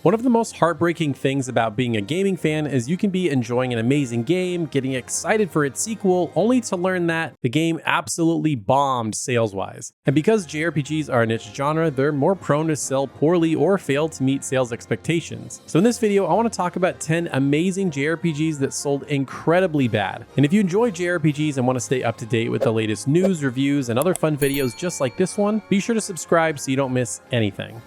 One of the most heartbreaking things about being a gaming fan is you can be enjoying an amazing game, getting excited for its sequel, only to learn that the game absolutely bombed sales-wise. And because JRPGs are a niche genre, they're more prone to sell poorly or fail to meet sales expectations. So in this video, I want to talk about 10 amazing JRPGs that sold incredibly bad. And if you enjoy JRPGs and want to stay up to date with the latest news, reviews, and other fun videos just like this one, be sure to subscribe so you don't miss anything.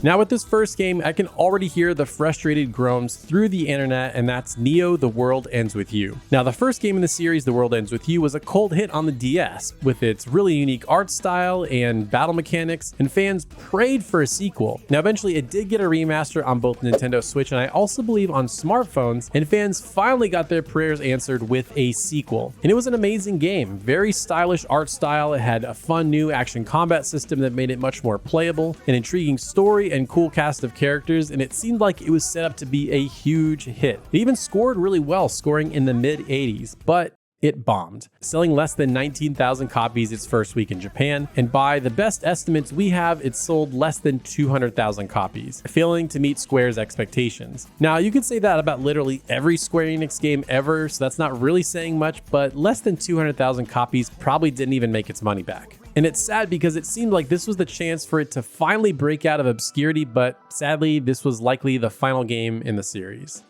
Now with this first game, I can already hear the frustrated groans through the internet, and that's Neo: The World Ends With You. Now the first game in the series, The World Ends With You, was a cult hit on the DS with its really unique art style and battle mechanics, and fans prayed for a sequel. Now eventually it did get a remaster on both Nintendo Switch and I also believe on smartphones, and fans finally got their prayers answered with a sequel. And it was an amazing game, very stylish art style. It had a fun new action combat system that made it much more playable, an intriguing story and cool cast of characters, and it seemed like it was set up to be a huge hit. It even scored really well, scoring in the mid-80s, but it bombed, selling less than 19,000 copies its first week in Japan, and by the best estimates we have, it sold less than 200,000 copies, failing to meet Square's expectations. Now, you could say that about literally every Square Enix game ever, so that's not really saying much, but less than 200,000 copies probably didn't even make its money back. And it's sad because it seemed like this was the chance for it to finally break out of obscurity, but sadly, this was likely the final game in the series.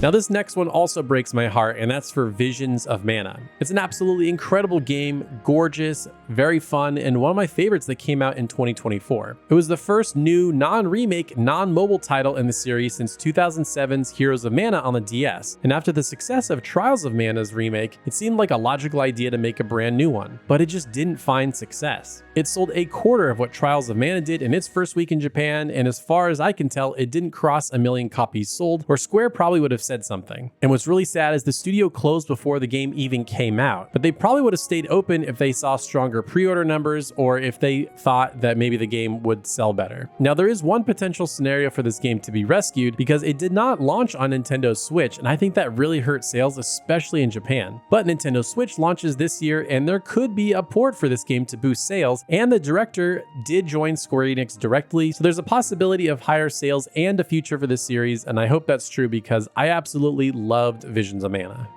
Now this next one also breaks my heart, and that's for Visions of Mana. It's an absolutely incredible game, gorgeous, very fun, and one of my favorites that came out in 2024. It was the first new non-remake, non-mobile title in the series since 2007's Heroes of Mana on the DS, and after the success of Trials of Mana's remake, it seemed like a logical idea to make a brand new one, but it just didn't find success. It sold a quarter of what Trials of Mana did in its first week in Japan, and as far as I can tell, it didn't cross 1 million copies sold, or Square probably would have said something. And what's really sad is the studio closed before the game even came out, but they probably would have stayed open if they saw stronger pre-order numbers or if they thought that maybe the game would sell better. Now there is one potential scenario for this game to be rescued because it did not launch on Nintendo Switch, and I think that really hurt sales, especially in Japan. But Nintendo Switch launches this year, and there could be a port for this game to boost sales, and the director did join Square Enix directly, so there's a possibility of higher sales and a future for this series, and I hope that's true because I absolutely loved Visions of Mana.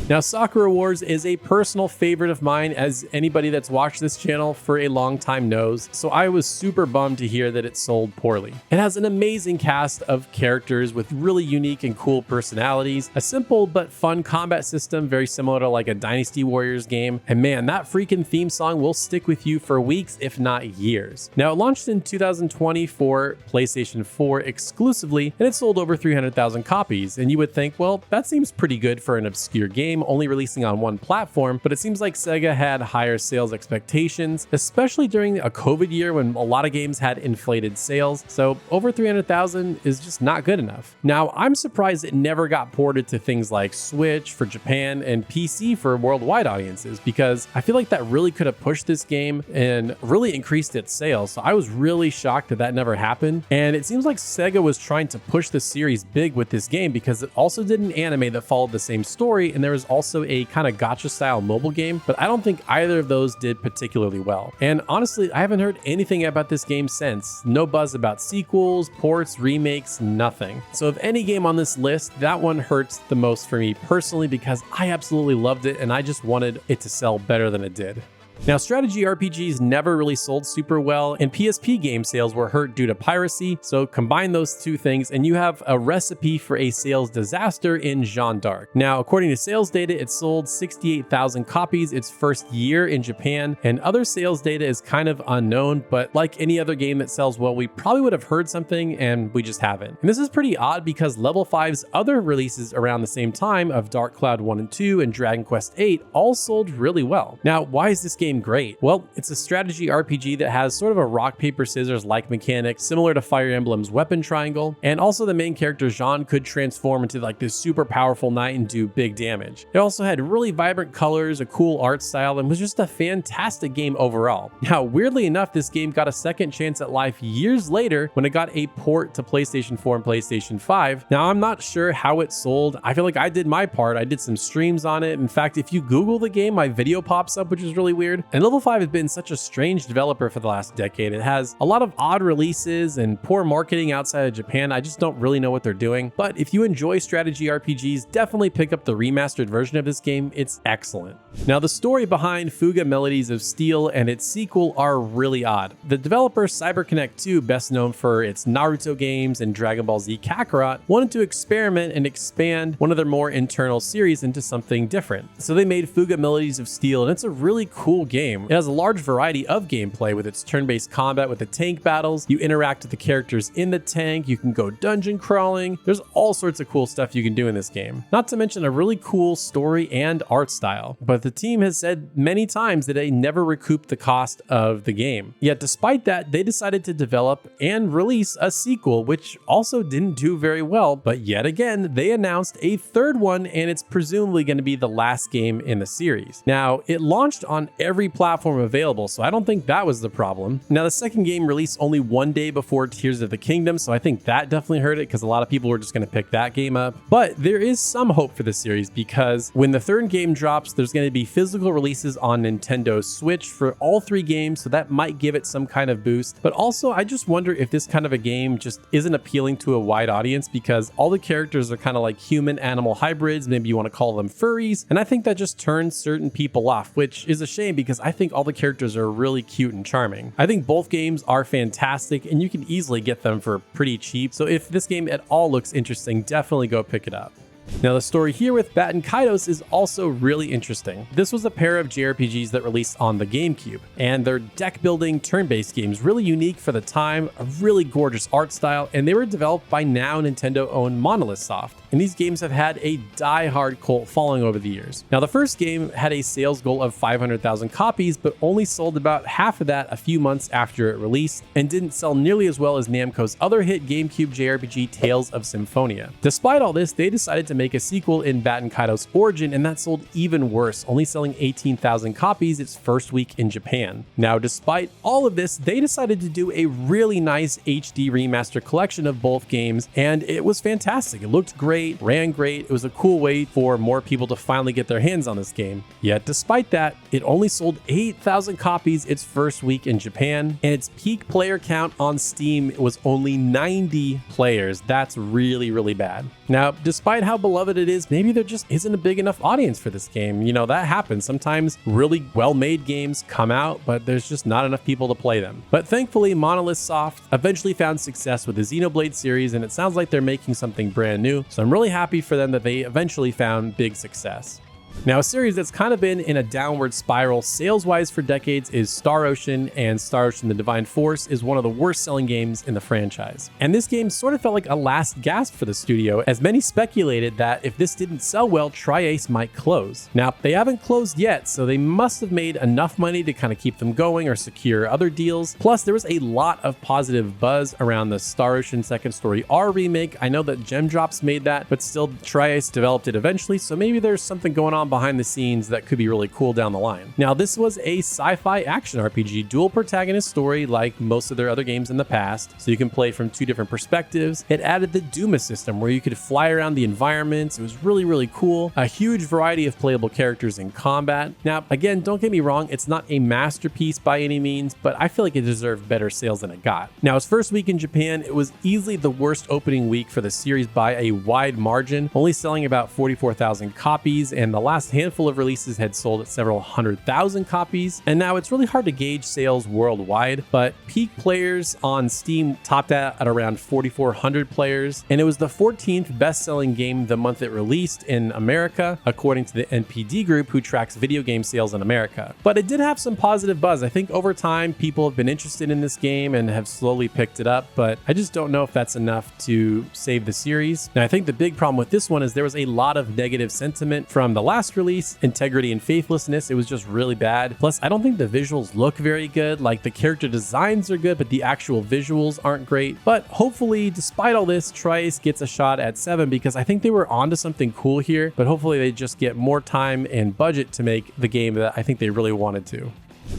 Now, Sakura Wars is a personal favorite of mine, as anybody that's watched this channel for a long time knows, so I was super bummed to hear that it sold poorly. It has an amazing cast of characters with really unique and cool personalities, a simple but fun combat system very similar to like a Dynasty Warriors game, and man, that freaking theme song will stick with you for weeks, if not years. Now, it launched in 2020 for PlayStation 4 exclusively, and it sold over 300,000 copies, and you would think, well, that seems pretty good for an obscure game only releasing on one platform, but it seems like Sega had higher sales expectations, especially during a COVID year when a lot of games had inflated sales, so over 300,000 is just not good enough. Now, I'm surprised it never got ported to things like Switch for Japan and PC for worldwide audiences, because I feel like that really could have pushed this game and really increased its sales, so I was really shocked that that never happened. And it seems like Sega was trying to push the series big with this game because it also did an anime that followed the same story, and there was also a kind of gacha style mobile game, but I don't think either of those did particularly well. And honestly, I haven't heard anything about this game since. No buzz about sequels, ports, remakes, nothing. So of any game on this list, that one hurts the most for me personally because I absolutely loved it and I just wanted it to sell better than it did. Now, strategy RPGs never really sold super well, and PSP game sales were hurt due to piracy, so combine those two things and you have a recipe for a sales disaster in Jeanne d'Arc. Now, according to sales data, it sold 68,000 copies its first year in Japan, and other sales data is kind of unknown, but like any other game that sells well, we probably would have heard something and we just haven't. And this is pretty odd because Level 5's other releases around the same time of Dark Cloud 1 and 2 and Dragon Quest 8 all sold really well. Now, why is this game great? Well, it's a strategy RPG that has sort of a rock, paper, scissors like mechanic similar to Fire Emblem's weapon triangle, and also the main character Jeanne could transform into like this super powerful knight and do big damage. It also had really vibrant colors, a cool art style, and was just a fantastic game overall. Now, weirdly enough, this game got a second chance at life years later when it got a port to PlayStation 4 and PlayStation 5. Now, I'm not sure how it sold. I feel like I did my part. I did some streams on it. In fact, if you Google the game, my video pops up, which is really weird. weird. And Level 5 has been such a strange developer for the last decade. It has a lot of odd releases and poor marketing outside of Japan. I just don't really know what they're doing. But if you enjoy strategy RPGs, definitely pick up the remastered version of this game. It's excellent. Now, the story behind Fuga Melodies of Steel and its sequel are really odd. The developer CyberConnect 2, best known for its Naruto games and Dragon Ball Z Kakarot, wanted to experiment and expand one of their more internal series into something different. So they made Fuga Melodies of Steel, and it's a really cool game. It has a large variety of gameplay with its turn-based combat with the tank battles. You interact with the characters in the tank, you can go dungeon crawling. There's all sorts of cool stuff you can do in this game. Not to mention a really cool story and art style. But the team has said many times that they never recouped the cost of the game. Yet despite that, they decided to develop and release a sequel, which also didn't do very well. But yet again, they announced a third one, and it's presumably going to be the last game in the series. Now, it launched on every platform available, so I don't think that was the problem. Now, the second game released only one day before Tears of the Kingdom, so I think that definitely hurt it because a lot of people were just going to pick that game up. But there is some hope for the series because when the third game drops, there's going to be physical releases on Nintendo Switch for all three games, so that might give it some kind of boost. But also, I just wonder if this kind of a game just isn't appealing to a wide audience because all the characters are kind of like human-animal hybrids, maybe you want to call them furries, and I think that just turns certain people off, which is a shame because I think all the characters are really cute and charming. I think both games are fantastic, and you can easily get them for pretty cheap, so if this game at all looks interesting, definitely go pick it up. Now, the story here with Baten Kaitos is also really interesting. This was a pair of JRPGs that released on the GameCube, and they're deck-building, turn-based games, really unique for the time, a really gorgeous art style, and they were developed by now Nintendo-owned Monolith Soft. And these games have had a die-hard cult following over the years. Now, the first game had a sales goal of 500,000 copies, but only sold about half of that a few months after it released, and didn't sell nearly as well as Namco's other hit GameCube JRPG Tales of Symphonia. Despite all this, they decided to make a sequel in Baten Kaitos Origin, and that sold even worse, only selling 18,000 copies its first week in Japan. Now, despite all of this, they decided to do a really nice HD remaster collection of both games, and it was fantastic. It looked great, ran great. It was a cool way for more people to finally get their hands on this game. Yet, despite that, it only sold 8,000 copies its first week in Japan, and its peak player count on Steam was only 90 players. That's really, really bad. Now, despite how beloved it is, maybe there just isn't a big enough audience for this game. You know, that happens. Sometimes really well-made games come out, but there's just not enough people to play them. But thankfully, Monolith Soft eventually found success with the Xenoblade series, and it sounds like they're making something brand new. So I'm really happy for them that they eventually found big success. Now, a series that's kind of been in a downward spiral sales-wise for decades is Star Ocean, and Star Ocean: The Divine Force is one of the worst-selling games in the franchise. And this game sort of felt like a last gasp for the studio, as many speculated that if this didn't sell well, Tri-Ace might close. Now, they haven't closed yet, so they must have made enough money to kind of keep them going or secure other deals. Plus, there was a lot of positive buzz around the Star Ocean Second Story R remake. I know that Gem Drops made that, but still, Tri-Ace developed it eventually, so maybe there's something going on behind the scenes that could be really cool down the line. Now, this was a sci-fi action RPG, dual protagonist story like most of their other games in the past, so you can play from two different perspectives. It added the Duma system where you could fly around the environments. It was really, really cool. A huge variety of playable characters in combat. Now, again, don't get me wrong, it's not a masterpiece by any means, but I feel like it deserved better sales than it got. Now, its first week in Japan, it was easily the worst opening week for the series by a wide margin, only selling about 44,000 copies, and the last handful of releases had sold at several 100,000 copies. And now it's really hard to gauge sales worldwide, but peak players on Steam topped out at around 4,400 players, and it was the 14th best-selling game the month it released in America, according to the NPD Group, who tracks video game sales in America. But it did have some positive buzz. I think over time, people have been interested in this game and have slowly picked it up, but I just don't know if that's enough to save the series. Now, I think the big problem with this one is there was a lot of negative sentiment from the last release, Integrity and Faithlessness. It was just really bad. Plus, I don't think the visuals look very good. Like, the character designs are good, but the actual visuals aren't great. But hopefully, despite all this, Tri-Ace gets a shot at 7 because I think they were onto something cool here, but hopefully they just get more time and budget to make the game that I think they really wanted to.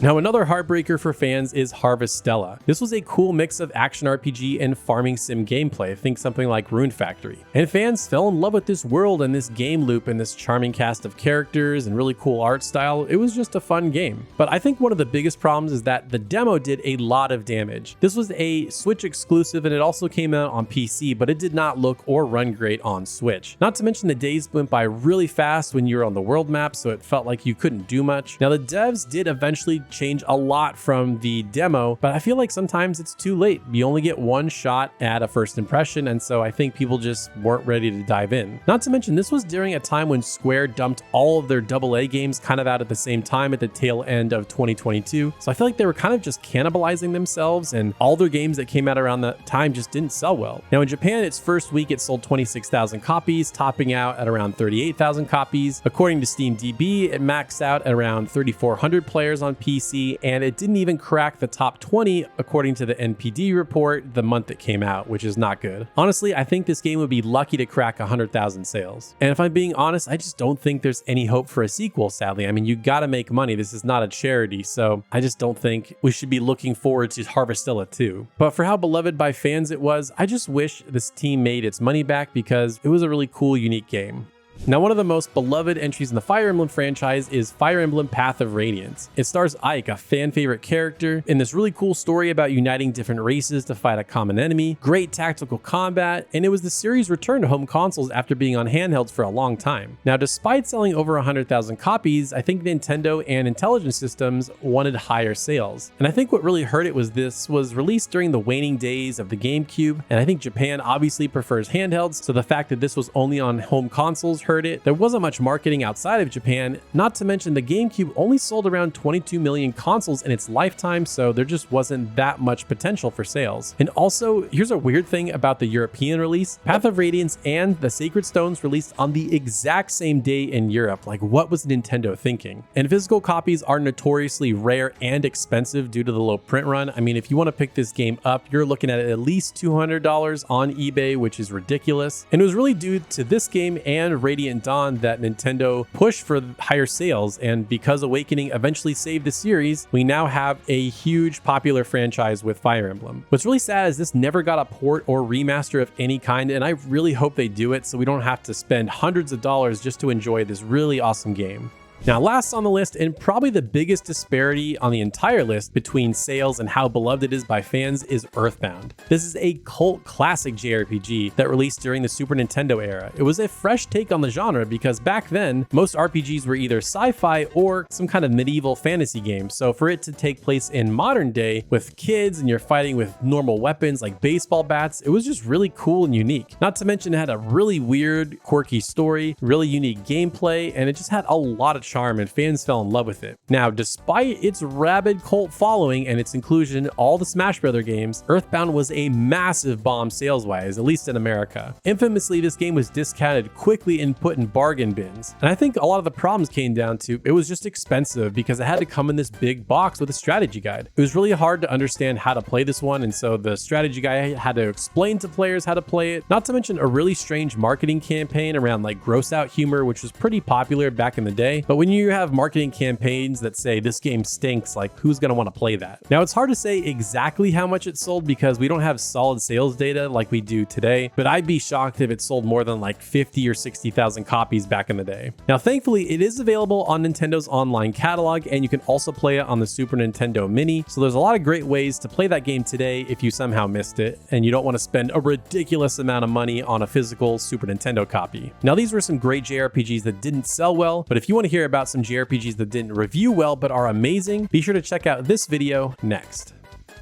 Now, another heartbreaker for fans is Harvestella. This was a cool mix of action RPG and farming sim gameplay. Think something like Rune Factory. And fans fell in love with this world and this game loop and this charming cast of characters and really cool art style. It was just a fun game. But I think one of the biggest problems is that the demo did a lot of damage. This was a Switch exclusive and it also came out on PC, but it did not look or run great on Switch. Not to mention the days went by really fast when you were on the world map, so it felt like you couldn't do much. Now, the devs did eventually change a lot from the demo, but I feel like sometimes it's too late. You only get one shot at a first impression, and so I think people just weren't ready to dive in. Not to mention, this was during a time when Square dumped all of their AA games kind of out at the same time at the tail end of 2022, so I feel like they were kind of just cannibalizing themselves, and all their games that came out around that time just didn't sell well. Now, in Japan, its first week it sold 26,000 copies, topping out at around 38,000 copies. According to SteamDB, it maxed out at around 3,400 players on PC, and it didn't even crack the top 20 according to the NPD report the month it came out, which is not good. Honestly, I think this game would be lucky to crack 100,000 sales. And if I'm being honest, I just don't think there's any hope for a sequel, sadly. I mean, you gotta make money. This is not a charity, so I just don't think we should be looking forward to Harvestella 2. But for how beloved by fans it was, I just wish this team made its money back because it was a really cool, unique game. Now, one of the most beloved entries in the Fire Emblem franchise is Fire Emblem Path of Radiance. It stars Ike, a fan favorite character, in this really cool story about uniting different races to fight a common enemy, great tactical combat, and it was the series' return to home consoles after being on handhelds for a long time. Now, despite selling over 100,000 copies, I think Nintendo and Intelligent Systems wanted higher sales. And I think what really hurt it was this was released during the waning days of the GameCube, and I think Japan obviously prefers handhelds, so the fact that this was only on home consoles hurt it. There wasn't much marketing outside of Japan, not to mention the GameCube only sold around 22 million consoles in its lifetime, so there just wasn't that much potential for sales. And also, here's a weird thing about the European release. Path of Radiance and the Sacred Stones released on the exact same day in Europe. Like, what was Nintendo thinking? And physical copies are notoriously rare and expensive due to the low print run. I mean, if you want to pick this game up, you're looking at least $200 on eBay, which is ridiculous. And it was really due to this game and Radiant Dawn that Nintendo pushed for higher sales, and because Awakening eventually saved the series, we now have a huge popular franchise with Fire Emblem. What's really sad is this never got a port or remaster of any kind, and I really hope they do it so we don't have to spend hundreds of dollars just to enjoy this really awesome game. Now, last on the list, and probably the biggest disparity on the entire list between sales and how beloved it is by fans, is Earthbound. This is a cult classic JRPG that released during the Super Nintendo era. It was a fresh take on the genre because back then, most RPGs were either sci-fi or some kind of medieval fantasy game. So for it to take place in modern day with kids and you're fighting with normal weapons like baseball bats, it was just really cool and unique. Not to mention it had a really weird, quirky story, really unique gameplay, and it just had a lot of charm and fans fell in love with it. Now, despite its rabid cult following and its inclusion in all the Smash Bros. Games, Earthbound was a massive bomb sales-wise, at least in America. Infamously, this game was discounted quickly and put in bargain bins. And I think a lot of the problems came down to it was just expensive because it had to come in this big box with a strategy guide. It was really hard to understand how to play this one, and so the strategy guide had to explain to players how to play it. Not to mention a really strange marketing campaign around like gross out humor, which was pretty popular back in the day. But when you have marketing campaigns that say this game stinks, like who's going to want to play that? Now, it's hard to say exactly how much it sold because we don't have solid sales data like we do today, but I'd be shocked if it sold more than like 50 or 60,000 copies back in the day. Now, thankfully, it is available on Nintendo's online catalog, and you can also play it on the Super Nintendo Mini. So there's a lot of great ways to play that game today if you somehow missed it and you don't want to spend a ridiculous amount of money on a physical Super Nintendo copy. Now, these were some great JRPGs that didn't sell well, but if you want to hear about some JRPGs that didn't review well but are amazing, be sure to check out this video next.